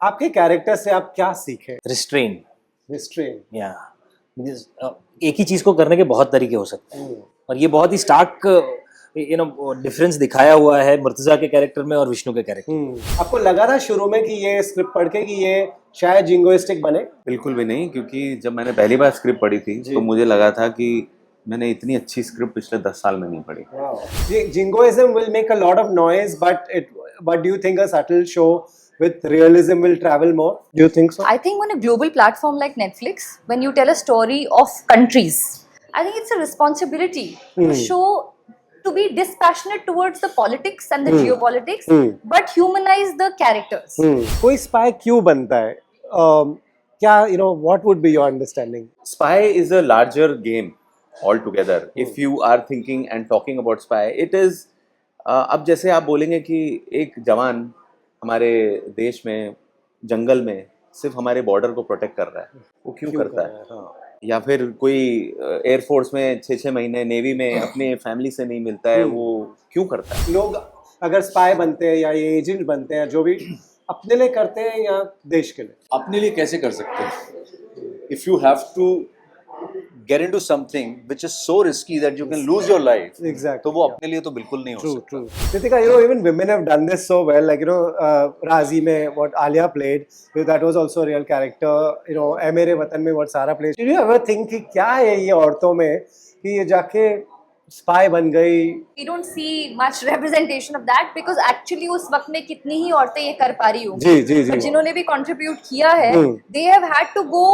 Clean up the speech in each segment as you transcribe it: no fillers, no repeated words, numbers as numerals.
आपके कैरेक्टर से आप क्या सीखे? Restrain restrain. या एक ही चीज को करने के बहुत तरीके हो सकते हैं और ये बहुत ही स्टार्क डिफरेंस दिखाया हुआ है मुर्तजा के कैरेक्टर में और विष्णु के कैरेक्टर। आपको लगा था शुरू में कि ये स्क्रिप्ट पढ़ के कि ये शायद जिंगोइस्टिक बने? बिल्कुल भी नहीं, क्योंकि जब मैंने पहली बार स्क्रिप्ट पढ़ी थी तो मुझे लगा था कि मैंने इतनी अच्छी स्क्रिप्ट पिछले 10 साल में नहीं पढ़ी। Jingoism will make a lot of noise, but do you think a subtle show with realism will travel more? Do you think so? I think on a global platform like Netflix, when you tell a story of countries, I think it's a responsibility to show, to be dispassionate towards the politics and the geopolitics, but humanize the characters. कोई spy क्यों बनता है? क्या what would be your understanding? Spy is a larger game altogether. If you are thinking and talking about spy, it is अब जैसे आप बोलेंगे कि एक जवान हमारे देश में जंगल में सिर्फ हमारे बॉर्डर को प्रोटेक्ट कर रहा है, वो क्यों करता है? हाँ। या फिर कोई एयरफोर्स में 6-6 महीने नेवी में अपने फैमिली से नहीं मिलता है, वो क्यों करता है? लोग अगर स्पाई बनते हैं या ये एजेंट बनते हैं, जो भी अपने लिए करते हैं या देश के लिए? अपने लिए कैसे कर सकते हैं? If you have to get into something which is so risky that you can lose your life, Exactly. तो वो अपने लिए तो बिल्कुल नहीं हो सकता। True. Ritika, even women have done this so well. Like Razi में what Alia played, that was also a real character. ऐ मेरे वतन में what Sara played. Did you ever think कि क्या है ये औरतों में कि ये जाके स्पाई बन गई? We don't see much representation of that because actually उस वक्त में कितनी ही औरतें ये कर पा रही होंगी। जी। But जिन्होंने भी contribute किया है, they have had to go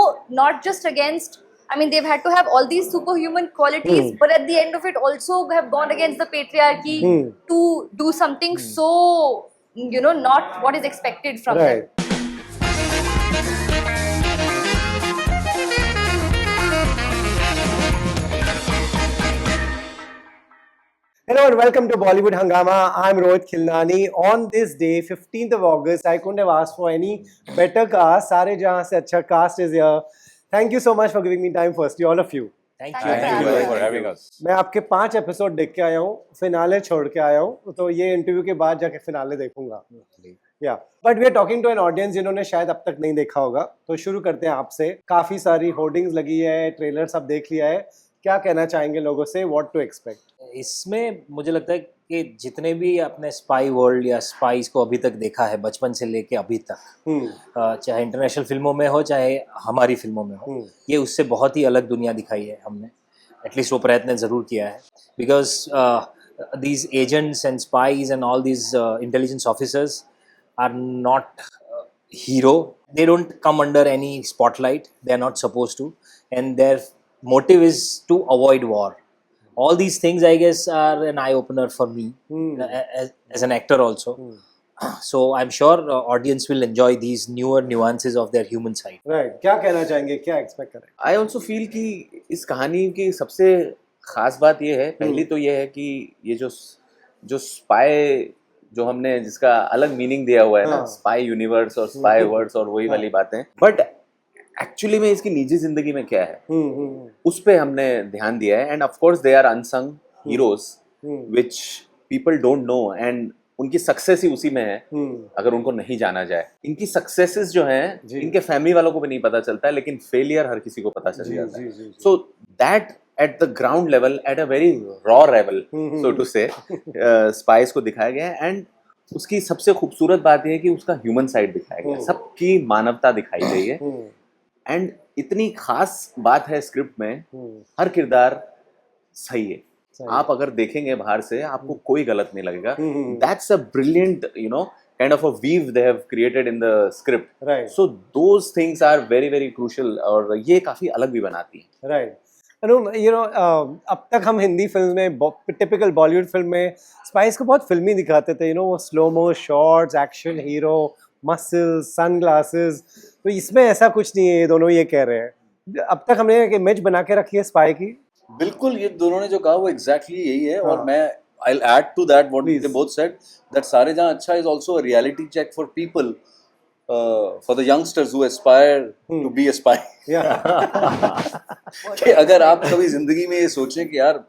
not just against, I mean, they've had to have all these superhuman qualities, but at the end of it also have gone against the patriarchy to do something so, not what is expected from them. Right. Hello and welcome to Bollywood Hangama. I'm Rohit Khilnani. On this day, 15th of August, I couldn't have asked for any better cast. सारे जहाँ से अच्छा cast is here. Thank you so much for giving me time firstly, all of you. Thank Thank you you for having us. मैं आपके 5 episode देख के आया हूँ, फिनाले छोड़ के आया हूँ, तो ये इंटरव्यू के बाद जाके फिनाले देखूंगा। या but we are talking to an audience जिन्होंने शायद अब तक नहीं देखा होगा, तो शुरू करते हैं आपसे। काफी सारी होर्डिंग्स लगी है, ट्रेलर सब देख लिया है, क्या कहना चाहेंगे लोगों से, व्हाट टू एक्सपेक्ट? इसमें मुझे लगता है कि जितने भी आपने स्पाई वर्ल्ड या स्पाइस को अभी तक देखा है बचपन से लेके अभी तक, चाहे इंटरनेशनल फिल्मों में हो चाहे हमारी फिल्मों में हो, ये उससे बहुत ही अलग दुनिया दिखाई है हमने। एटलीस्ट वो प्रयत्न ज़रूर किया है, because these agents and spies and all these intelligence officers are not hero. They don't come under any spotlight. They are not supposed to, and their motive is to avoid war. All these things, I guess, are an eye opener for me as an actor also. So I'm sure audience will enjoy these newer nuances of their human side. Right, क्या कहना चाहेंगे, क्या expect करें? I also feel कि इस कहानी की सबसे खास बात ये है, पहली तो ये है कि ये जो स्पाई जो हमने जिसका अलग मीनिंग दिया हुआ है ना, स्पाई यूनिवर्स और स्पाई वर्ड्स और वही वाली बातें, बट एक्चुअली में इसकी निजी जिंदगी में क्या है उस पे हमने ध्यान दिया है। And of course they are unsung heroes which people don't know, and उनकी सक्सेस ही उसी में है अगर उनको नहीं जाना जाए। इनकी सक्सेसेस जो हैं इनके फैमिली वालों को भी नहीं पता चलता है, लेकिन फेलियर हर किसी को पता चल जाता है। So that at the ground level, at a very raw level so to say, spies को दिखाया गया है। एंड उसकी सबसे खूबसूरत बात यह है कि उसका ह्यूमन साइड दिखाया गया है, सबकी मानवता दिखाई गई है। एंड इतनी खास बात है स्क्रिप्ट में, हर किरदार सही है। आप अगर देखेंगे बाहर से आपको कोई गलत नहीं लगेगा। That's a brilliant kind of a weave they have created in the script. Right. So those things are very very crucial और ये काफी अलग भी बनाती है। Right. अब तक हम हिंदी फिल्म में, टिपिकल बॉलीवुड फिल्म में स्पाइस को बहुत फिल्मी दिखाते थे, वो slomo shots, action hero, muscles, sunglasses. तो इसमें ऐसा कुछ नहीं है, ये दोनों ये कह रहे हैं। अब तक हमने एक इमेज बना के रखी है स्पाई की। बिल्कुल, ये दोनों ने जो कहा वो एग्जैक्टली यही है। और मैं I'll add to that what they both said, that सारे जहां अच्छा is also a reality check for people, for the youngsters who aspire to be a spy. Yeah. कि अगर आप कभी जिंदगी में ये सोचें कि यार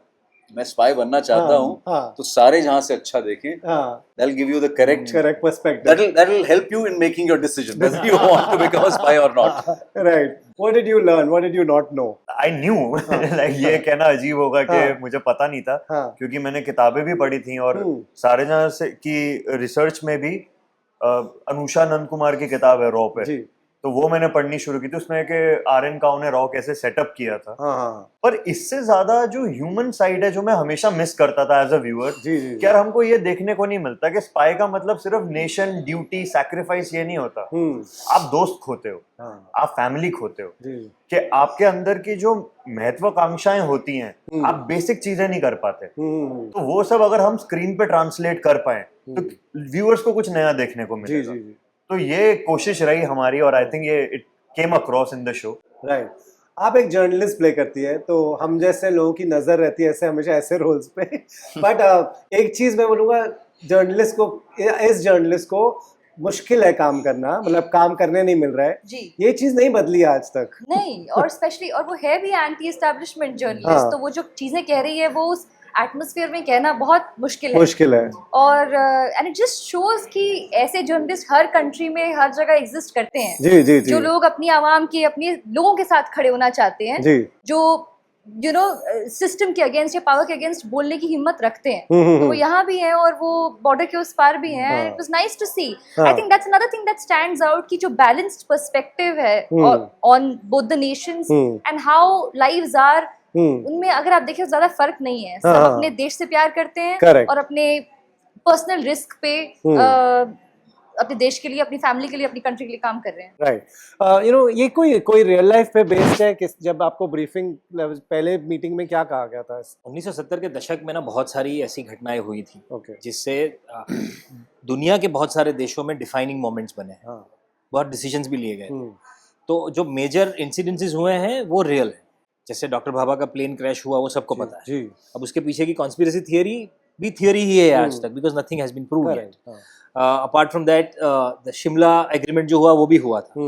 मैं स्पाई बनना चाहता हाँ, हूँ हाँ। तो सारे जहां से अच्छा देखें, हाँ, that'll give you the correct perspective. that'll help you in making your decision whether you want to become a spy or not. Right. What did you learn? What did you not know? I knew like ये कहना अजीब होगा कि हाँ। मुझे पता नहीं था, हाँ। क्योंकि मैंने किताबें भी पढ़ी थी और सारे जहां से की रिसर्च में भी अनुषा नंद कुमार की किताब है रॉ पे, जी। तो वो मैंने पढ़नी शुरू की थी। उसमें कि आर.एन. काउ ने रॉ कैसे सेटअप किया था, हाँ, हाँ, पर इससे ज्यादा जो ह्यूमन साइड है जो मैं हमेशा मिस करता था एज अ व्यूअर, जी, जी, कि यार हमको ये देखने को नहीं मिलता कि स्पाई का मतलब सिर्फ नेशन, ड्यूटी, सैक्रिफाइस ये नहीं होता। आप दोस्त खोते हो, हाँ, आप फैमिली खोते हो, जी, कि आपके अंदर की जो महत्वाकांक्षाएं होती हैं आप बेसिक चीजें नहीं कर पाते, तो वो सब अगर हम स्क्रीन पे ट्रांसलेट कर पाए तो व्यूअर्स को कुछ नया देखने को जी, मिलेगा। जी, जी। तो ये कोशिश रही हमारी और आई थिंक ये it came across in the show. Right. आप एक जर्नलिस्ट प्ले करती है, तो हम जैसे लोगों की नजर रहती है ऐसे हमेशा ऐसे रोल्स पे, बट एक चीज मैं बोलूँगा, जर्नलिस्ट को, इस जर्नलिस्ट को मुश्किल है काम करना, मतलब काम करने नहीं मिल रहा है जी। ये चीज नहीं बदली आज तक। नहीं, और स्पेशली और वो है भी एंटी एस्टैब्लिशमेंट जर्नलिस्ट, हाँ। तो वो जो चीजें कह रही है वो उस एटमॉस्फेयर में कहना बहुत मुश्किल है। मुश्किल है। और एंड इट जस्ट शोज कि ऐसे जर्नलिस्ट हर कंट्री में हर जगह एग्जिस्ट करते हैं, जी, जी, जी। जो लोग अपनी आवाम के, अपने लोगों के साथ खड़े होना चाहते हैं, जी। जो यू नो सिस्टम के अगेंस्ट या पावर के अगेंस्ट बोलने की हिम्मत रखते हैं। तो वो यहाँ भी हैं और वो बॉर्डर के उस पार भी हैं। It was nice to see. I think that's another thing that stands out कि जो बैलेंस्ड पर्सपेक्टिव है on both the nations and how lives are, उनमें अगर आप देखें ज्यादा फर्क नहीं है। सब अपने देश से प्यार करते हैं Correct. और अपने पर्सनल रिस्क पे अपने देश के लिए, अपनी फैमिली के लिए, अपनी कंट्री के लिए काम कर रहे हैं। राइट। यू नो, ये कोई रियल लाइफ पे बेस्ड है कि जब आपको ब्रीफिंग पहले मीटिंग में क्या कहा गया था? 1970 के दशक में ना बहुत सारी ऐसी घटनाएं हुई थी ओके। जिससे दुनिया के बहुत सारे देशों में डिफाइनिंग मोमेंट्स बने हैं, हाँ। बहुत डिसीजंस भी लिए गए। तो जो मेजर इंसिडेंसेस हुए हैं वो रियल है। जैसे डॉक्टर भाभा का प्लेन क्रैश हुआ, वो सबको पता है। जी। अब उसके पीछे की कॉन्स्पिरेसी थियरी भी थियरी ही है आज तक, because nothing has been proved yet. Apart from that, the Shimla agreement जो हुआ वो भी हुआ था।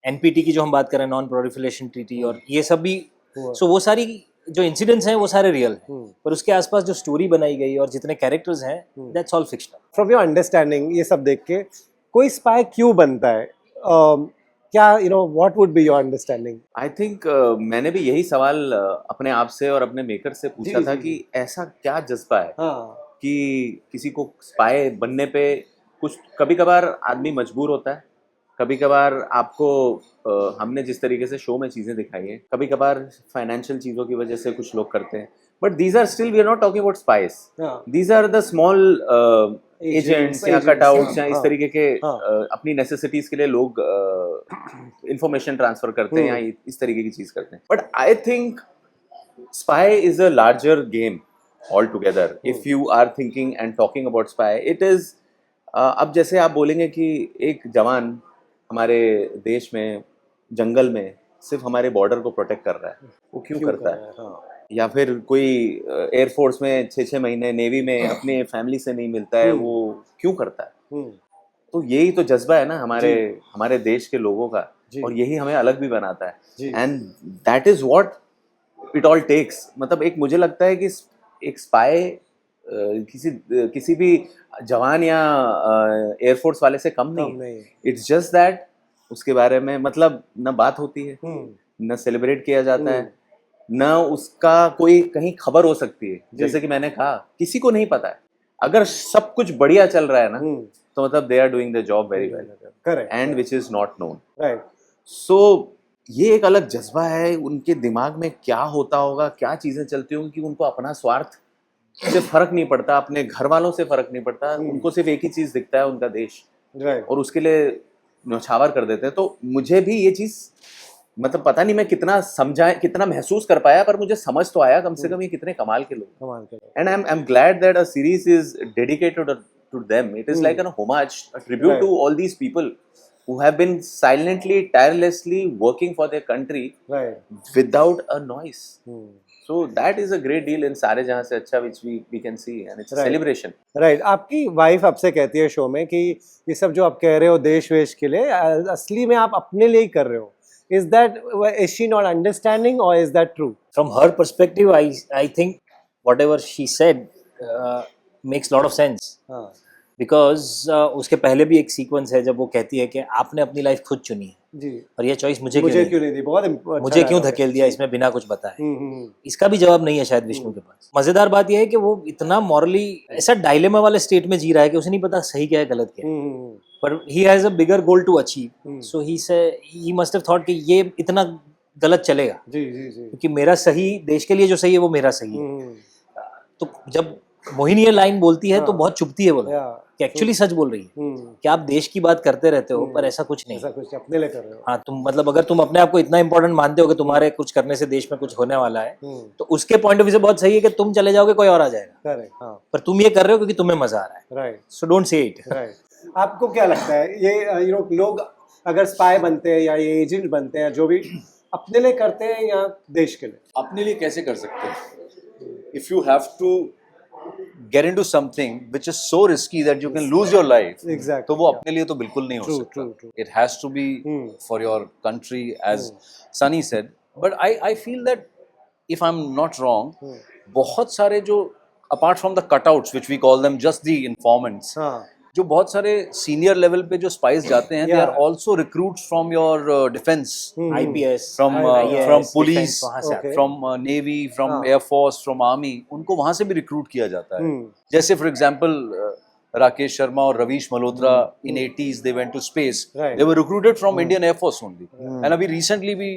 एनपीटी की जो हम बात करें, नॉन प्रोलिफरेशन ट्रीटी, और ये सब भी, सो वो सारी जो इंसिडेंट्स हैं वो सारे रियल हैं, पर उसके आसपास जो स्टोरी बनाई गई और जितने कैरेक्टर्स हैं, that's all fictional. From your understanding, ये सब देख के कोई स्पाई क्यों बनता है? क्या, you know, what would be your understanding? I think मैंने भी यही सवाल अपने आप से और अपने मेकर से पूछा था कि ऐसा क्या जज्बा है कि किसी को स्पाई बनने पे कुछ, कभी कभार आदमी मजबूर होता है, कभी कभार आपको हमने जिस तरीके से शो में चीज़ें दिखाई हैं, कभी कभार फाइनेंशियल चीज़ों की वजह से कुछ लोग करते हैं, but these are still, we are not talking about spies, these are the small agents या कटआउट्स या इस तरीके के अपनी नेसेसिटीज के लिए लोग इंफॉर्मेशन ट्रांसफर करते हैं या इस तरीके की चीज़ करते हैं। But I think spy is a larger game all together. If you are thinking and talking about spy, it is, अब जैसे आप बोलेंगे कि एक जवान हमारे देश में जंगल में सिर्फ हमारे बॉर्डर को प्रोटेक्ट कर रहा है, वो क्यों करता है? या फिर कोई एयरफोर्स में 6-6 महीने, नेवी में अपने फैमिली से नहीं मिलता है, वो क्यों करता है? तो यही तो जज्बा है ना हमारे देश के लोगों का, और यही हमें अलग भी बनाता है। And that is what it all takes. मतलब एक, मुझे लगता है कि एक स्पाई किसी भी जवान या एयरफोर्स वाले से कम नहीं। इट्स जस्ट दैट उसके बारे में मतलब न बात होती है, न सेलिब्रेट किया जाता है, न उसका कोई कहीं खबर हो सकती है। जैसे कि मैंने कहा, किसी को नहीं पता है। अगर सब कुछ बढ़िया चल रहा है ना, तो मतलब they are doing the job very well, correct, and which is not known. Right. So ये एक अलग जज्बा है। उनके दिमाग में क्या होता होगा, क्या चीजें चलती होंगी कि उनको अपना स्वार्थ से फर्क नहीं पड़ता, अपने घर वालों से फर्क नहीं पड़ता, उनको सिर्फ एक ही चीज दिखता है, उनका देश, और उसके लिए न्यौछावर कर देते हैं। तो मुझे भी ये चीज, मतलब पता नहीं मैं कितना समझा, कितना महसूस कर पाया, पर मुझे समझ तो आया कम से कम ये कितने कमाल के लोग। And I am glad that a series is dedicated to them. It is like an homage, a tribute to all these people who have been silently, tirelessly working for their country, without a noise. So that is a great deal in सारे जहाँ से अच्छा, which we can see, and it's a celebration. Right. आपकी wife आपसे कहती है show में कि ये सब जो आप कह रहे हो देश वेश के लिए, असली में आप अपने लिए ही कर रहे हो। Is she not understanding or is that true? From her perspective, I think whatever she said makes lot of sense. हाँ बिकॉज उसके पहले भी एक सीक्वेंस है जब वो कहती है कि आपने अपनी लाइफ खुद चुनी है जी और ये चॉइस मुझे मुझे क्यों क्यों नहीं नहीं दी बहुत अच्छा मुझे क्यों dialogue है। धकेल दिया इसमें बिना कुछ बताए. हम्म. इसका भी जवाब नहीं है शायद विष्णु के पास. मजेदार बात यह है कि वो इतना मॉरली ऐसा डायलेमा वाले स्टेट में जी रहा है कि उसे नहीं पता सही क्या है गलत क्या है. पर he has a bigger goal to achieve, so he must have thought कि ये इतना गलत चलेगा जी जी जी क्योंकि मेरा सही देश के लिए जो सही है वो मेरा सही है. तो जब मोहिनी ये लाइन बोलती है तो बहुत चुभती है बोला या कि एक्चुअली सच बोल रही है कि आप देश की बात करते रहते हो पर ऐसा कुछ नहीं. ऐसा कुछ अपने लिए कर रहे हो. हाँ, तुम मतलब अगर तुम अपने आप को इतना इंपॉर्टेंट मानते हो कि तुम्हारे कुछ करने से देश में कुछ होने वाला है तो उसके पॉइंट ऑफ व्यू से बहुत सही है कि तुम चले जाओगे कोई और आ जाएगा, करेक्ट. हाँ पर तुम ये कर रहे हो क्योंकि तुम्हें मजा आ रहा है. Right so don't say it. Right. आपको क्या लगता है ये लोग अगर स्पाई बनते हैं या ये एजेंट बनते हैं जो भी अपने लिए करते हैं या देश के लिए? अपने लिए कैसे कर सकते हैं? If you have to get into something which is so risky that you can lose your life, Exactly. तो वो अपने लिए तो बिल्कुल नहीं हो True, सकता. true, true. It has to be for your country, as Sunny said. But I feel that if I'm not wrong, बहुत सारे जो apart from the cutouts which we call them just the informants, हाँ जो बहुत सारे senior level पे जो spice जाते हैं, they are also recruits from your defense, IPS from IAS, from defense, police, वहाँ से आते हैं. from navy, from air force, from army, उनको वहाँ से भी रिक्रूट किया जाता है. जैसे फॉर एग्जांपल राकेश शर्मा और Ravish Malhotra in 80s they went to space. Right. They were recruited from Indian Air Force only. And अभी recently भी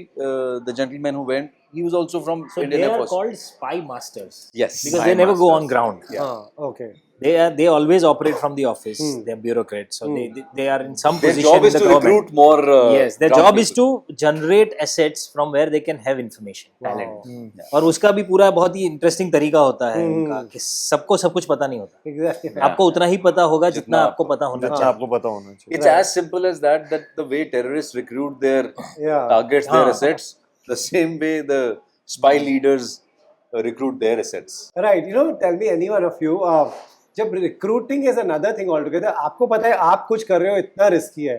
the gentleman who went, he was also from So Indian they Air are Force. called spy masters. Yes. Because Spy they never go masters. on ground. हाँ okay. They always operate from the office. They are bureaucrats, so they are in some Their position job is in the to government. recruit more. Yes, their ground job is people. to generate assets from where they can have information, talent. और उसका भी पूरा बहुत ही interesting तरीका होता है उनका कि सबको सब कुछ पता नहीं होता. एग्जैक्टली. आपको उतना ही पता होगा जितना आपको पता होना जितना चाहिए. आपको पता होना चाहिए. It's as simple as that the way terrorists recruit their Yeah. targets, their assets, the same way the spy leaders recruit their assets. Right. Tell me any one of you जब recruiting is another thing altogether. आपको पता है आप कुछ कर रहे हो इतना रिस्की है.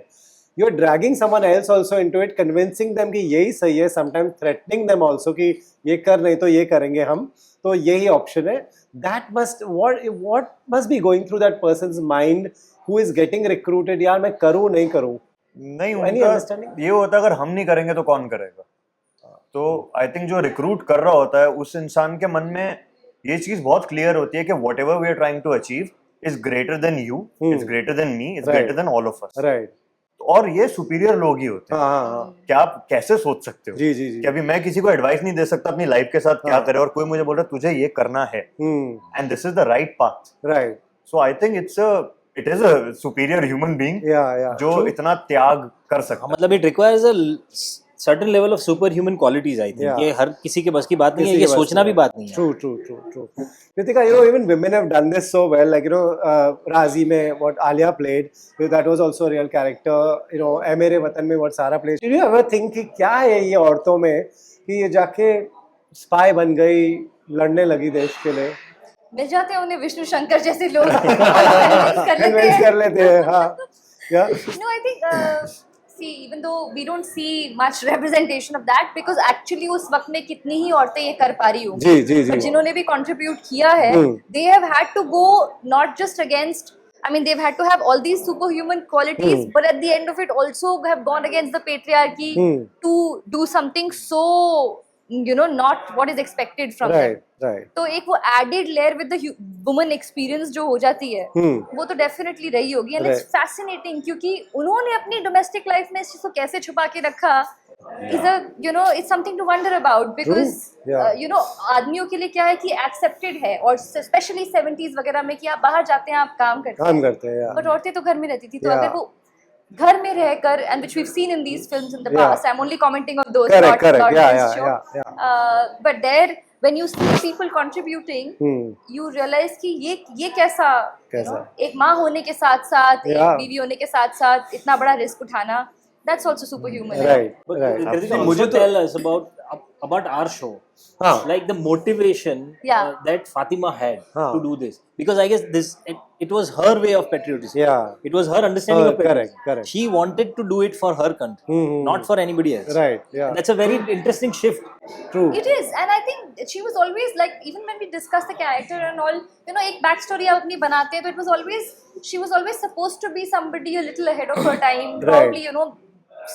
You are dragging someone else also into it, convincing them कि यही सही है, समटाइम्स थ्रेटनिंग देम आल्सो कि ये कर नहीं तो ये करेंगे हम, तो यही ऑप्शन है. That must what must be going through that persons mind who is getting recruited. यार मैं करूं नहीं करूं. नहीं, Any उनका understanding? ये होता है अगर हम नहीं करेंगे तो कौन करेगा. तो आई थिंक जो रिक्रूट कर रहा होता है उस इंसान के मन में ये चीज बहुत क्लियर होती है कि whatever we are trying to achieve is greater than you, is greater than me, is Right. Greater than all of us. Right. और ये सुपीरियर लोग ही होते हैं. हाँ हाँ. क्या आप कैसे सोच सकते हो जी जी जी. कि अभी मैं किसी को एडवाइस नहीं दे सकता अपनी लाइफ के साथ क्या करे और कोई मुझे बोल रहा है तुझे ये करना है and this is the right path. Right. So I think it is a superior human being या जो इतना त्याग कर सकता है. मतलब it requires a certain level of superhuman qualities, I think. Yeah. ये हर किसी के बस की बात नहीं है, किसी ये के बस सोचना की भी बात नहीं है. True. Kritika, even women have done this so well. Like, Razi mein, what Alia played, that was also a real character. ऐ मेरे वतन में what Sara plays. Did you ever think कि क्या है ये औरतों में कि ये जाके स्पाई बन गई, लड़ने लगी देश के लिए? मिल जाते हैं उन्हें विष्णु शंकर जैसे लोग convince कर लेते हैं. हाँ. Yeah. No, I think see, even though we don't see much representation of that, because actually उस वक्त में कितनी ही औरतें ये कर पा रही होंगी. जी. But जिन्होंने भी contribute किया है, they have had to go not just against, I mean, they've had to have all these superhuman qualities, but at the end of it also have gone against the patriarchy to do something so, not what is expected from them. Right. तो एक वो added layer with the woman experience जो हो जाती है वो तो definitely रही होगी. एंड इट्स फैसिनेटिंग क्योंकि उन्होंने अपनी डोमेस्टिक लाइफ में इस चीज को कैसे छुपा के रखा is a it's something to wonder about. Because आदमियों के लिए क्या है कि एक्सेप्टेड है, और स्पेशली 70s वगैरह में कि आप बाहर जाते हैं, आप काम करते हैं, हैं. बट औरतें तो घर में रहती थी. तो Yeah. अगर वो घर में रहकर, and which we've seen in these films in the Yeah. past, I'm only commenting on those, Correct. not Yeah. this show. But there, when you see people contributing, you realize कि ये कैसा एक माँ होने के साथ साथ, एक Yeah. बीवी होने के साथ साथ इतना बड़ा रिस्क उठाना, that's also superhuman. Right. But Right. Kritika, मुझे also तो- tell us about about our show, हाँ. like the motivation Yeah. that Fatima had हाँ. to do this, because I guess it was her way of patriotism. Yeah. It was her understanding of patriotism. Correct. She wanted to do it for her country, not for anybody else. Right. Yeah. And that's a very interesting shift. True. It is, and I think she was always like, even when we discuss the character and all, you know, एक back story आप अपनी बनाते हैं, तो it was always, she was always supposed to be somebody a little ahead of her time, probably, you know,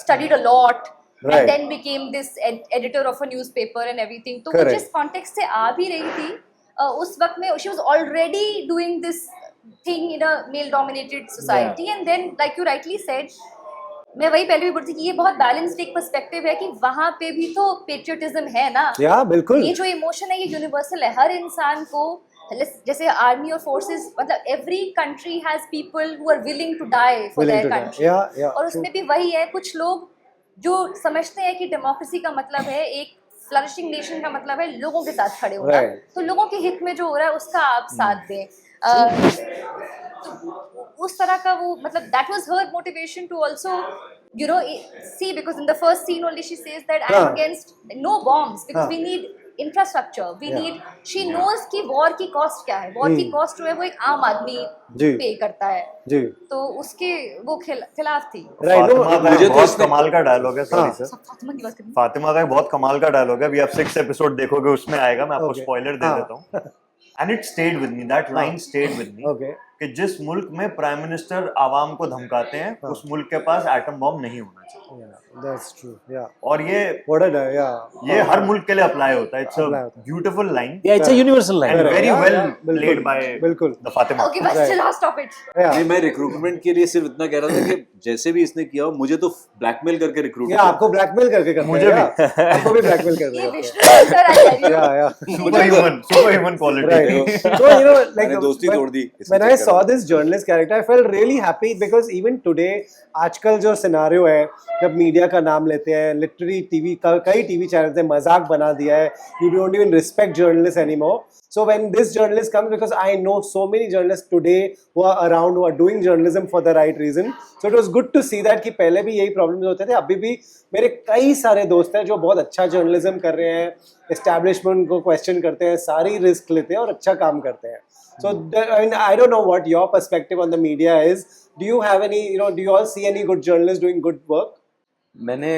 studied a lot, Right. and then became this editor of a newspaper and everything. तो वो Correct. जिस context से आ भी रही थी, उस वक्त में she was already doing this thing in a male-dominated society, and then, like you rightly said, मैं वही पहले भी बोलती थी कि ये बहुत बैलेंस्ड एक पर्सपेक्टिव है कि वहाँ पे भी तो पेट्रियटिज्म है ना. Yeah, बिल्कुल. ये जो इमोशन है ये यूनिवर्सल है, हर इंसान को, जैसे आर्मी और फोर्सेस, मतलब every country has people who are willing to die for Willing their to die. Country. Yeah, और उसमें भी वही है, कुछ लोग जो समझते हैं कि डेमोक्रेसी का मतलब है, एक फ्लरिशिंग नेशन का मतलब है लोगों के साथ खड़े होना. Right. तो लोगों के हित में जो हो रहा है उसका आप साथ दें. उस तरह का वो, मतलब that was her motivation to also, you know, see, because in the first scene only she says that I'm हाँ. against no bombs because हाँ. we need infrastructure, we Yeah. need, she knows कि war की cost क्या है, war की cost जो है वो एक आम आदमी जी. पे करता है, जी. तो उसके वो खिलाफ थी. Right. No, फातिमा का मुझे तो बहुत इसमें- कमाल का डायलॉग है, हाँ. सॉरी सर, सब फातिमा की बात करनी. फातिमा का एक बहुत कमाल का डायलॉग है, अभी आप 6 एपिसोड देखोगे उसमें आएगा, मैं आपको Okay. स्पॉइलर दे हाँ. देता हूँ. And it stayed with me, that line stayed with me, Okay. कि जिस मुल्क में प्राइम मिनिस्टर आवाम को धमकाते हैं, हाँ. उस मुल्क के पास एटम बॉम्ब नहीं होना चाहिए. Yeah, that's true. Yeah. और ये What a yeah. हर मुल्क के लिए अप्लाई होता है. इट्स Apply अ होता है. Beautiful line Yeah, it's a universal line. And Correct. Very Yeah, well yeah. बिल्कुल. प्लेड बाय बिल्कुल. The Fatima. Okay, but Right. still, stop it. Yeah. नहीं, मैं रिक्रूटमेंट के लिए सिर्फ इतना कह रहा था कि जैसे भी इसने किया हो, मुझे तो ब्लैकमेल करके रिक्रूट Yeah, आपको ब्लैकमेल करके करते मुझे हैं. भी. Yeah. आपको भी ब्लैकमेल करते ये हैं. Vishnu sir, I tell you. Yeah, yeah. Super human quality. Right. So, you know, like मैंने दोस्ती तोड़ दी इसी when I चक्कर saw में। this journalist character, I felt really happy because even today, आजकल जो सिनारियो है, जब मीडिया का नाम लेते हैं, लिटरली टीवी का कई टीवी चैनल्स ने मजाक बना दिया है. You don't even respect journalists anymore. So when this journalist comes, because I know so many journalists today who are around, who are doing journalism for the right reason. So it was good to see that कि पहले भी यही problems होते थे, अभी भी मेरे कई सारे दोस्त हैं जो बहुत अच्छा जर्नलिज्म कर रहे हैं, एस्टैब्लिशमेंट को क्वेश्चन करते हैं, सारी रिस्क लेते हैं और अच्छा काम करते हैं. So I mean, I don't know what your perspective on the media is. Do you have any, you know, do you all see any good journalists doing good work? मैंने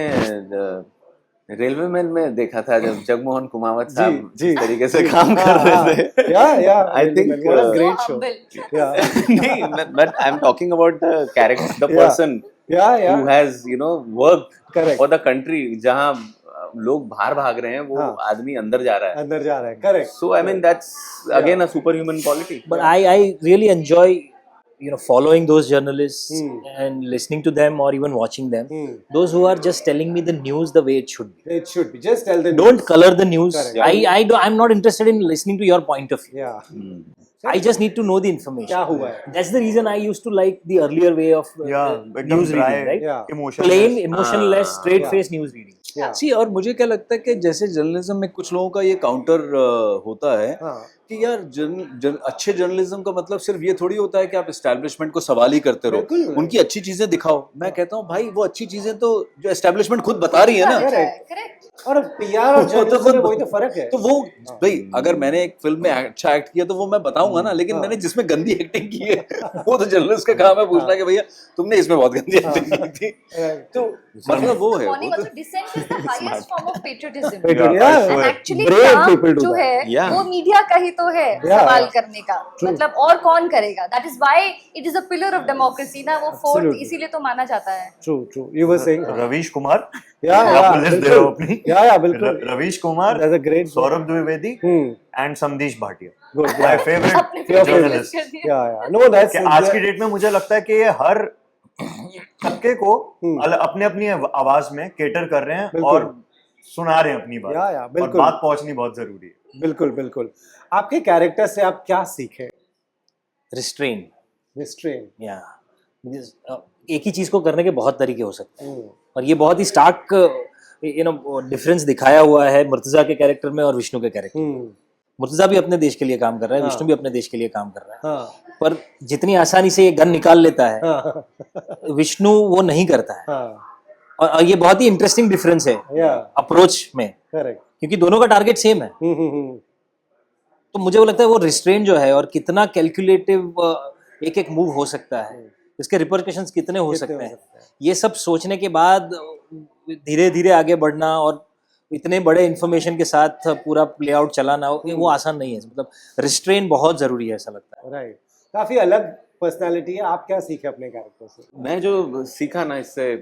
रेलवे मैन में देखा था जब जगमोहन कुमावत साहब जी. इस तरीके से काम कर रहे थे. Yeah. I think, what a uh, great So show. humble. Yeah. नहीं, but I'm talking about the character, the Yeah. person Yeah. who has, you know, worked Correct. for the country, जहाँ लोग बाहर भाग रहे हैं, वो हाँ. आदमी अंदर जा रहा है. अंदर जा रहा है. Correct. So I mean that's again a superhuman quality. But I really enjoy, you know, following those journalists Hmm. and listening to them or even watching them. Hmm. Those who are just telling me the news the way it should be. It should be. Just tell them. Don't color the news. Correct. I'm not interested in listening to your point of view. Yeah. I just need to know the information. क्या हुआ है? That's the reason I used to like the earlier way of एकदम news dry, reading, right? Yeah. Emotionless. Plain, emotionless, straight yeah. face news reading. Yeah. सी और मुझे क्या लगता है कि जैसे जर्नलिज्म में कुछ लोगों का ये काउंटर होता है हाँ. कि यार अच्छे जर्नलिज्म का मतलब सिर्फ ये थोड़ी होता है कि आप एस्टैब्लिशमेंट को सवाल ही करते रहो. बिल्कुल. उनकी अच्छी चीजें दिखाओ. मैं कहता हूँ भाई वो अच्छी चीजें तो जो एस्टैब्लिशमेंट खुद बता रही है ना, Correct. और पीआर और जर्नलिज्म में वही तो फर्क है. तो वो भाई अगर मैंने एक फिल्म में अच्छा एक्ट किया तो वो मैं बताऊंगा ना, लेकिन हाँ. मैंने जिसमें गंदी एक्टिंग की है वो तो जर्नलिस्ट का काम है पूछना कि भैया तुमने इसमें बहुत गंदी एक्टिंग की थी. Right. तो मतलब वो है Morning वो also, dissent is the highest form of patriotism. Patriotism, Yeah, yeah. And sure. actually Brave काम people do जो that. है Yeah. वो मीडिया का ही तो है Yeah, सवाल yeah. करने का. True. मतलब और कौन करेगा? That is why it is a pillar of democracy ना, वो फोर्थ Absolutely. इसीलिए तो माना जाता है. True. You were saying. Ravish Kumar, Yeah. आप लिस्ट दे रहे हो अपनी. Yeah, बिल्कुल. Ravish Kumar, That's a great. Saurabh Dwivedi Hmm. And Samdish Bhatia. Good. My अपने फेवरेट Your favorite. जर्नलिस्ट. कर दिया. Yeah. No, that's. कि आज की डेट में मुझे लगता है कि ये हर तबके को अपने अपनी आवाज में केटर कर रहे हैं बिल्कुल. और सुना रहे हैं अपनी बात. Yeah, और बिल्कुल. बात पहुंचनी बहुत जरूरी है. बिल्कुल. आपके कैरेक्टर से आप क्या सीखे? Restraint. Restraint. Yeah. Because, एक ही चीज को करने के बहुत तरीके हो सकते हैं, Hmm. और ये बहुत ही स्टार्क डिफरेंस दिखाया हुआ है मुर्तजा के कैरेक्टर में और विष्णु के कैरेक्टर. Hmm. मुर्तजा भी अपने देश के लिए काम कर रहा है, हाँ. विष्णु भी अपने देश के लिए काम कर रहा है, हाँ. पर जितनी आसानी से ये गन निकाल लेता है हाँ. विष्णु वो नहीं करता है. हाँ. और ये बहुत ही इंटरेस्टिंग डिफरेंस है या अप्रोच में, करेक्ट क्योंकि दोनों का टारगेट सेम है। तो मुझे वो लगता है वो रिस्ट्रेन जो है और कितना कैलकुलेटिव एक एक मूव हो सकता है, इसके रिपरकशंस कितने हो सकते हैं, ये सब सोचने के बाद धीरे धीरे आगे बढ़ना और इतने बड़े इन्फॉर्मेशन के साथ पूरा प्ले आउट चलाना वो आसान नहीं है। मतलब रिस्ट्रेन बहुत जरूरी है, ऐसा लगता है। राइट, काफी अलग पर्सनालिटी है। आप क्या सीखे अपने कैरेक्टर से? मैं जो सीखा ना इससे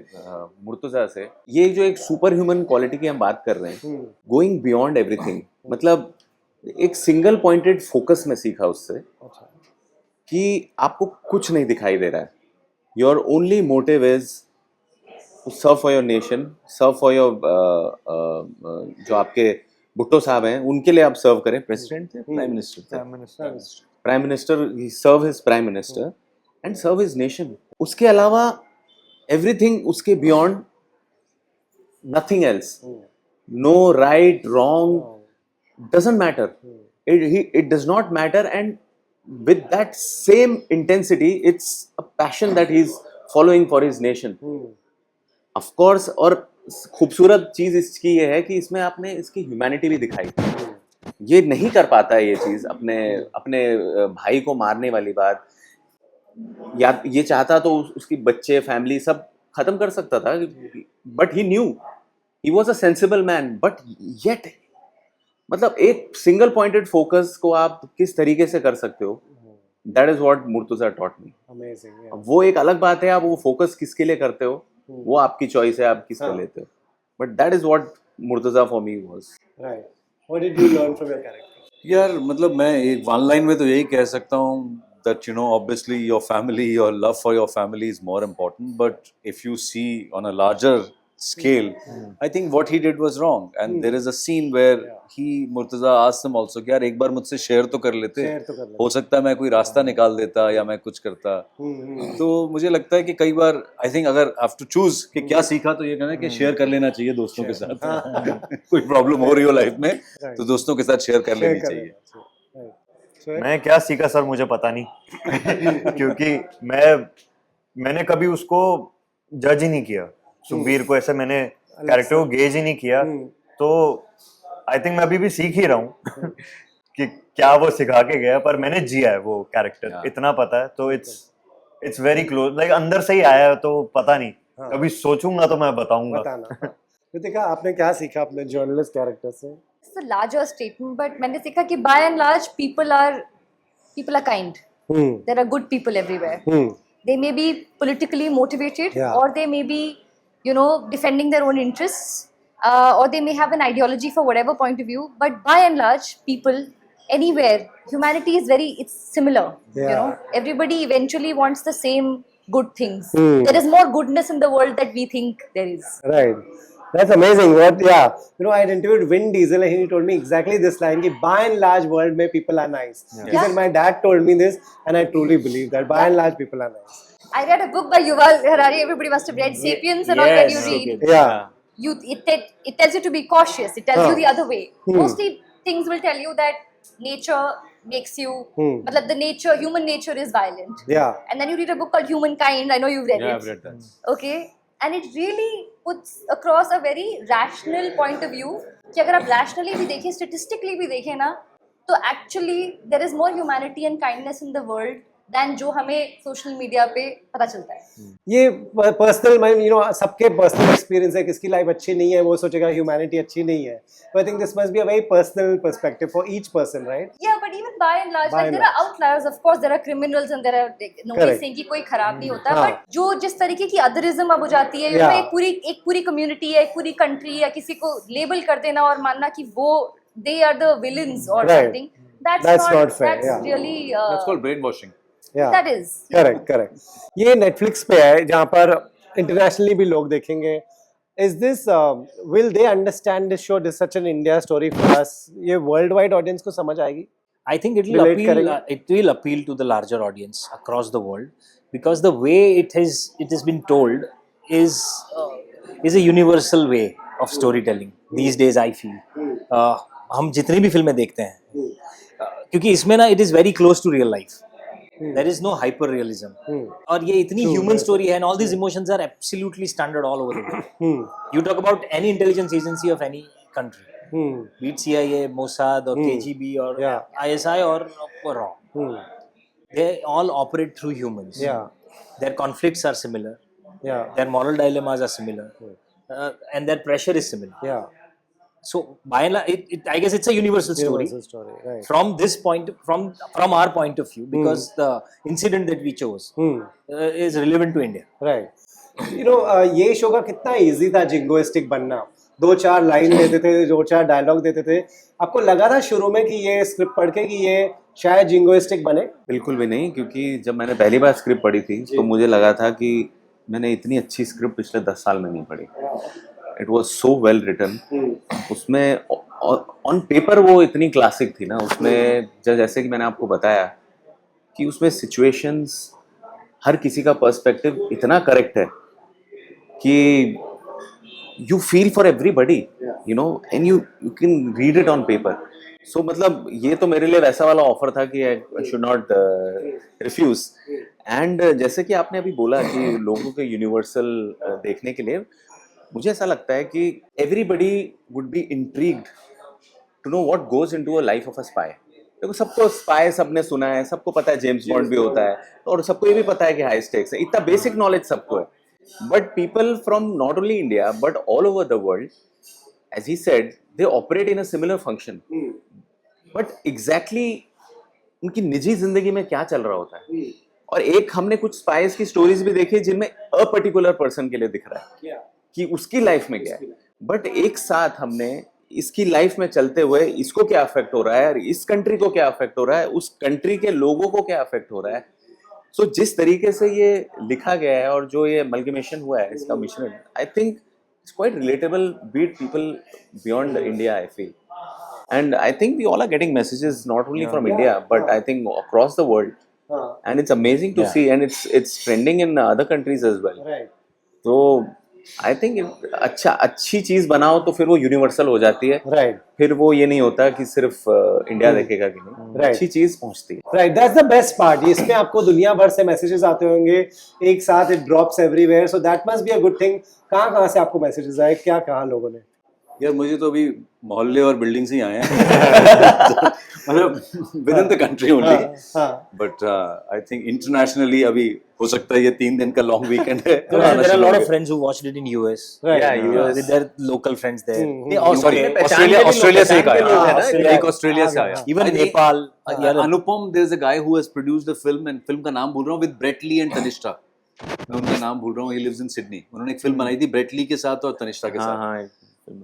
मुर्तजा से, ये जो एक सुपर ह्यूमन क्वालिटी की हम बात कर रहे हैं, गोइंग बियॉन्ड एवरीथिंग, मतलब एक सिंगल पॉइंटेड फोकस में सीखा उससे अच्छा, कि आपको कुछ नहीं दिखाई दे रहा है, your only motive is serve for your nation, serve for your जो आपके भुट्टो साहब हैं उनके लिए आप सर्व करें। प्रेसिडेंट थे, प्राइम मिनिस्टर थे, prime minister, he serve his prime minister and serve his nation. उसके अलावा एवरीथिंग उसके beyond, nothing else, no right wrong, doesn't matter. It does not matter, and with that same intensity, it's a passion that he's following for his nation. Of course, और खूबसूरत चीज इसकी ये है कि इसमें आपने इसकी ह्यूमैनिटी भी दिखाई। ये नहीं कर पाता है ये चीज, अपने भाई को मारने वाली बात, या ये चाहता तो उसकी बच्चे, फैमिली सब खत्म कर सकता था, but he new, he was a sensible man, but yet मतलब एक सिंगल पॉइंटेड फोकस को आप किस तरीके से कर सकते हो, that is what Murtaza taught me. Amazing. वो एक अलग बात है, आप वो फोकस किसके लिए करते हो वो आपकी चॉइस है, आप किसको लेते हो, but that is what Murtaza for me was. Right, what did you learn from your character? यार मतलब मैं एक वन लाइन में तो यही कह सकता हूँ that, you know, obviously your family, your love for your family is more important, but if you see on a larger scale, I think what he did was wrong, and there is a scene where Murtaza asked him also कि यार एक बार मुझसे share तो कर लेते, हो सकता है मैं कोई रास्ता निकाल देता या मैं कुछ करता। तो मुझे लगता है कि कई बार आई थिंक अगर have to choose कि क्या सीखा, तो ये कहना है कि शेयर कर लेना चाहिए दोस्तों के साथ। कोई प्रॉब्लम हो रही हो लाइफ में तो दोस्तों के साथ शेयर कर लेनी चाहिए। मैं क्या सीखा सर, मुझे पता नहीं क्योंकि मैंने कभी उसको जज ही नहीं किया, सुखबीर को ऐसे मैंने कैरेक्टर को गेज ही नहीं किया। तो आई थिंक मैं अभी भी सीख ही रहा हूँ कि क्या वो सिखा के गया, पर मैंने जिया है वो कैरेक्टर, इतना पता है। तो इट्स वेरी क्लोज, लाइक अंदर से ही आया है, तो पता नहीं, कभी सोचूंगा तो मैं बताऊंगा। कृतिका, आपने क्या सीखा अपने जर्नलिस्ट कैरेक्टर से? It's a larger statement, but मैंने सीखा कि by and large people are kind. There are good people everywhere. They may be politically motivated, or they may be, you know, defending their own interests, or they may have an ideology for whatever point of view. But by and large, people anywhere, humanity is it's similar. You know, everybody eventually wants the same good things. There is more goodness in the world that we think there is. Right. That's amazing. What? Yeah. You know, I had interviewed Vin Diesel and he told me exactly this line: "कि by and large, world में people are nice." He said, "My dad told me this, and I truly believe that. By and large, people are nice." I read a book by Yuval Harari. Everybody must have read *Sapiens*, and all when you read, it tells you to be cautious. It tells you the other way. Mostly things will tell you that nature makes you. मतलब human nature is violent. Yeah. And then you read a book called *Humankind*. I know you've read it. I've read that. Okay. And it really puts across a very rational point of view कि अगर आप rationally भी देखें, statistically भी देखें ना, तो actually there is more humanity and kindness in the world than जो हमें सोशल मीडिया पे पता चलता है। ये पर्सनल, यू नो, सबके पर्सनल एक्सपीरियंस है, किसकी लाइफ अच्छी नहीं है वो सोचेगा ह्यूमैनिटी अच्छी नहीं है। I think this must be a very personal perspective for each person, right? Yeah, but even by and large, like there are outliers, of course, there are criminals and there are nobody saying कि कोई खराब नहीं होता, but जो जिस तरीके की अदरिज्म अब हो जाती है, एक पूरी कम्युनिटी है, एक पूरी कंट्री या किसी को लेबल कर देना और मानना कि वो they are the villains or something, that's not fair. That's really That's called brainwashing. that is correct. ये नेटफ्लिक्स पे है जहाँ पर इंटरनेशनली भी लोग देखेंगे। Is this will they understand this show? This is such an India story for us. ये world wide audience को समझ आएगी? I think it will appeal to the larger audience across the world, because the way it has been told is a universal way of storytelling these days, I feel. हम जितनी भी फिल्में देखते हैं, क्योंकि इसमें ना it is very close to real life. There is no hyper realism. और ये इतनी human story है, and all these emotions are absolutely standard all over the world. You talk about any intelligence agency of any country, be it CIA, Mossad, or KGB, or ISI, or RAW. They all operate through humans. Their conflicts are similar. Their moral dilemmas are similar, and their pressure is similar. So by and large, I guess it's a universal story. right. From this point, from our point of view, because the incident that we chose is relevant to India. Right you know ये show का कितना easy था jingoistic बनना 2-4 line देते थे 2-4 dialogue देते थे आपको लगा था शुरू में कि ये स्क्रिप्ट पढ़ के कि ये शायद जिंगोइस्टिक बने बिल्कुल भी नहीं, क्योंकि जब मैंने पहली बार स्क्रिप्ट पढ़ी थी तो मुझे लगा था कि मैंने इतनी अच्छी स्क्रिप्ट पिछले 10 साल में नहीं पढ़ी. It was so well written. उसमें ऑन पेपर वो इतनी क्लासिक थी ना, उसमें जैसे कि मैंने आपको बताया कि उसमें सिचुएशंस हर किसी का पर्सपेक्टिव इतना करेक्ट है कि you feel for everybody, you know, and you can read it on paper. So मतलब ये तो मेरे लिए वैसा वाला ऑफर था कि I should not refuse. And जैसे कि आपने अभी बोला कि लोगों के यूनिवर्सल देखने के लिए, मुझे ऐसा लगता है कि everybody would be intrigued to know what goes into a life of a spy. देखो सबको स्पाई सबने सुना है, सबको पता है जेम्स बॉन्ड भी होता है, और सबको ये भी पता है कि हाई स्टेक्स है, इतना बेसिक नॉलेज सबको है. But people from not only India but all over the world, as he said, they operate in a similar function. But exactly उनकी निजी जिंदगी में क्या चल रहा होता है. और एक हमने कुछ स्पाइस की स्टोरीज भी देखी जिनमें अ पर्टिकुलर पर्सन के लिए दिख रहा है कि उसकी लाइफ में क्या है, बट एक साथ हमने इसकी लाइफ में चलते हुए इसको क्या अफेक्ट हो रहा है, इस कंट्री को क्या अफेक्ट हो रहा है, उस कंट्री के लोगों को क्या अफेक्ट हो रहा है. सो जिस तरीके से ये लिखा गया है और जो ये अमलगमेशन हुआ है, इसका मिश्रण, I think it's quite relatable beat people beyond India, I feel. And I think we all are getting messages not only from India but I think across the world. And it's amazing to see, and it's trending in other countries as well. Right. So I think अच्छी चीज बनाओ तो फिर वो universal हो जाती है. Right. फिर वो ये नहीं होता कि सिर्फ इंडिया देखेगा कि नहीं, Right. अच्छी चीज पहुंचती है. Right that's the best part. इसमें आपको दुनिया भर से मैसेजेस आते होंगे एक साथ, it drops everywhere, so that must be a good thing. कहाँ से आपको मैसेजेस आए, क्या कहा लोगों ने? यार मुझे तो अभी मोहल्ले और बिल्डिंग से ही आए हैं, मतलब with in the country only. But I think internationally अभी हो सकता है ये 3 दिन का लॉन्ग वीकेंड है. There are a lot of friends who watched it in US. Right. Yeah, US. With their local friends there. Sorry, Australia से एक आया, एक ऑस्ट्रेलिया से आया. Even Nepal. यार Anupam, there is a guy who has produced the film, and film का नाम भूल रहा हूँ, with Brett Lee and Tanishtha. मैं उनका नाम भूल रहा हूँ. He lives in Sydney. उन्होंने एक फिल्म बनाई थी ब्रेट ली के साथ और तनिष्ठा के साथ.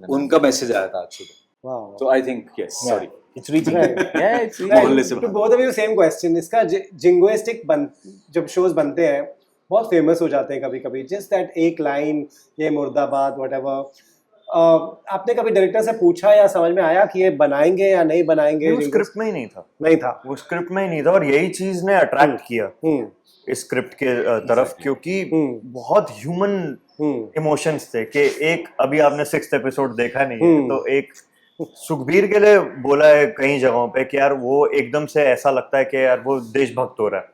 उनका मैसेज आया था आज सुबह. Wow. So I think yes. Sorry. It's reaching. Yeah, it's मोहल्ले से To both of you same question. इसका जिंगोइस्टिक जब शोज बनते हैं बहुत फेमस हो जाते हैं कभी कभी, जस्ट दैट एक लाइन, ये मुर्दाबाद व्हाटएवर. आपने कभी डायरेक्टर से पूछा या समझ में आया कि ये बनाएंगे या नहीं बनाएंगे? वो स्क्रिप्ट में ही नहीं था. नहीं था. वो स्क्रिप्ट में ही नहीं था, और यही चीज ने अट्रैक्ट किया इस स्क्रिप्ट के तरफ, क्योंकि बहुत ह्यूमन इमोशंस थे. कि एक अभी आपने 6th एपिसोड देखा नहीं है, तो एक सुखबीर के लिए बोला है कई जगहों पे कि यार वो एकदम से ऐसा लगता है कि यार वो देशभक्त हो रहा है,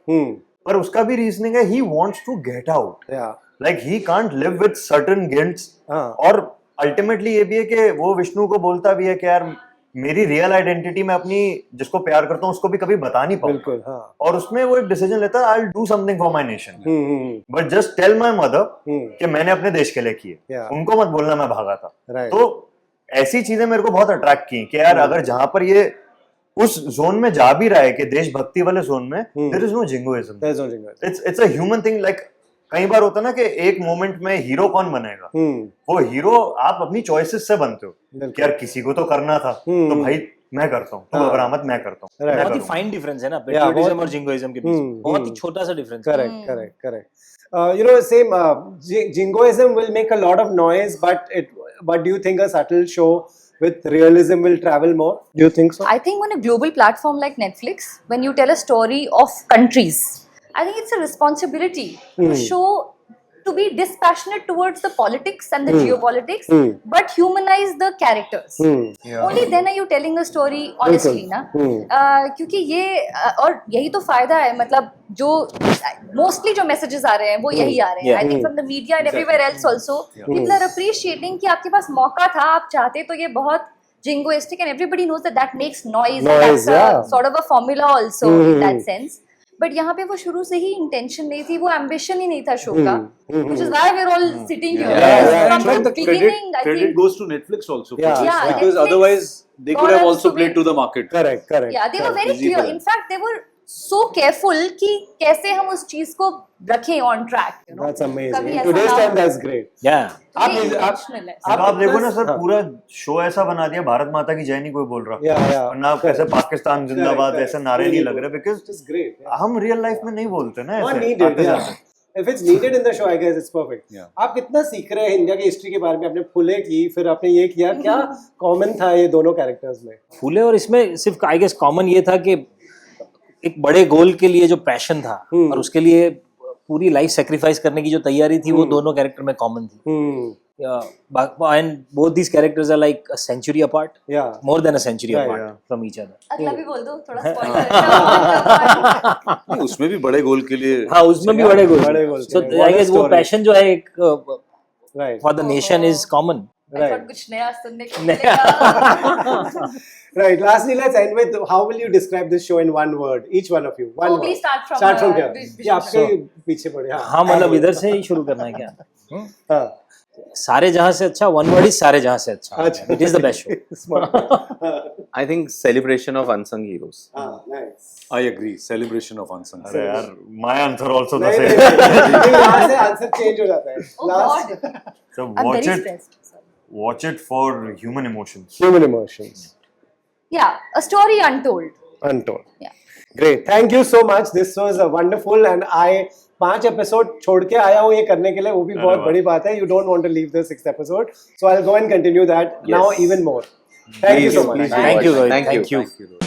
पर उसका भी रीजनिंग है, he wants to get out, like he can't live with certain guilts. और अल्टीमेटली ये भी है कि वो विष्णु को बोलता भी है कि यार मेरी रियल आइडेंटिटी में अपनी जिसको प्यार करता हूँ उसको भी कभी बता नहीं पाऊँ. बिल्कुल. हाँ. और उसमें वो एक डिसीजन लेता है, I will do something for my nation, but just tell my mother कि मैंने अपने देश के लिए किए, उनको मत बोलना मैं भागा था. Right. तो ऐसी चीजें मेरे को बहुत अट्रैक्ट की कि यार अगर जहां पर ये उस जोन में जा भी रहा है कि देशभक्ति वाले जोन में, there is no jingoism. It's a human thing. Like कई बार होता है ना कि एक मोमेंट में हीरो कौन बनेगा, वो हीरो आप अपनी चॉइसेस से बनते हो कि यार किसी को तो करना था, तो भाई मैं करता हूँ, तो घबरा मत, मैं करता हूँ. बहुत ही फाइन डिफरेंस है ना पेट्रियोटिज्म और जिंगोइज्म के बीच. बहुत ही छोटा सा difference. Correct. You know, same. Jingoism will make a lot of noise, but do you think a subtle show with realism will travel more? Do you think so? I think on a global platform like Netflix, when you tell a story of countries, I think it's a responsibility to show to be dispassionate towards the politics and the geopolitics, Hmm. but humanize the characters. Hmm. Only then are you telling a story honestly, ना? क्योंकि ये और यही तो फायदा है, मतलब जो mostly जो messages आ रहे हैं वो यही आ रहे हैं. Yeah. I think from the media and everywhere else also, people are appreciating कि आपके पास मौका था, आप चाहते तो ये बहुत jingoistic, and everybody knows that makes noise. And that's yeah. sort of a formula also in that sense. But यहाँ पे वो शुरू से ही इंटेंशन नहीं थी, वो एम्बिशन ही नहीं था शो का, which is why we're all sitting here. yeah. From But the the beginning, I credit think, goes to Netflix also. for Yeah. this, Yeah, because Netflix otherwise they could got have us also to played be- to the market. Correct. yeah, they were very easy clear. for them. In fact, they were so careful कि कैसे हम उस चीज को रखें on track. You know? That's amazing. कभी In ऐसा today's ना time, हो। that's great. Yeah. तो ये आप- intentional है. तो आप देखो ना सर, हाँ. पूरा शो ऐसा बना दिया, भारत माता की जय नहीं कोई बोल रहा, Yeah. और ना ऐसे पाकिस्तान जिंदाबाद Correct. ऐसे नारे नहीं लग रहे, Which because is great. Yeah. हम रियल लाइफ में नहीं बोलते ना Not ऐसे needed. आते Yeah. जाते. If it's needed in the show, I guess it's perfect. Yeah. आप कितना सीख रहे हैं इंडिया की हिस्ट्री के बारे में? आपने फुले की, फिर आपने ये किया, क्या कॉमन था ये दोनों कैरेक्टर्स में? फूले और इसमें सिर्फ आई गेस कॉमन ये था कि एक बड़े गोल के लिए जो पैशन था और उसके लिए पूरी लाइफ सेक्रीफाइस करने की जो तैयारी थी वो दोनों कैरेक्टर में कॉमन थी. And both these characters are like a century apart, Yeah. More than a century Yeah, apart yeah. From each other. अगला भी बोल दो, थोड़ा स्पॉइलर. नहीं, उसमें भी बड़े गोल के लिए हाँ, उसमें भी बड़े गोल. बड़े गोल सो के लिए. आई What a गेस वो story. पैशन जो है एक Right. For the nation is common. Right. कुछ नया सुनने को मिलेगा. Right. Lastly, let's end with how will you describe this show in one word? Each one of you. One Oh, word. please start from, Start from here. Vishnu. ये आपके पीछे पड़े. हाँ, मतलब इधर से ही शुरू करना है क्या? हाँ. सारे जहां से अच्छा, वन वर्ड इज सारे जहां से अच्छा. अच्छा. It is the best show. Smart. I think celebration of unsung heroes. हाँ, nice. I agree. Celebration of unsung. अरे यार, my answer also the नहीं, same. नहीं, यहाँ से आंसर चेंज हो जाता है. Oh Last, God. So I'm watch very it. stressed. Sorry. Watch it for human emotions. human emotions. Yeah, a story untold. Untold. Yeah. Great. Thank you so much. This was wonderful, and I 5 episode छोड़ के आया हूँ ये करने के लिए, वो भी अरे बहुत वाह. बड़ी बात है. You don't want to leave the 6th episode, so I'll go and continue that Yes. now even more. Thank you so much. Please do Thank you, watch. Rohit. Thank you. Thank you. Thank you.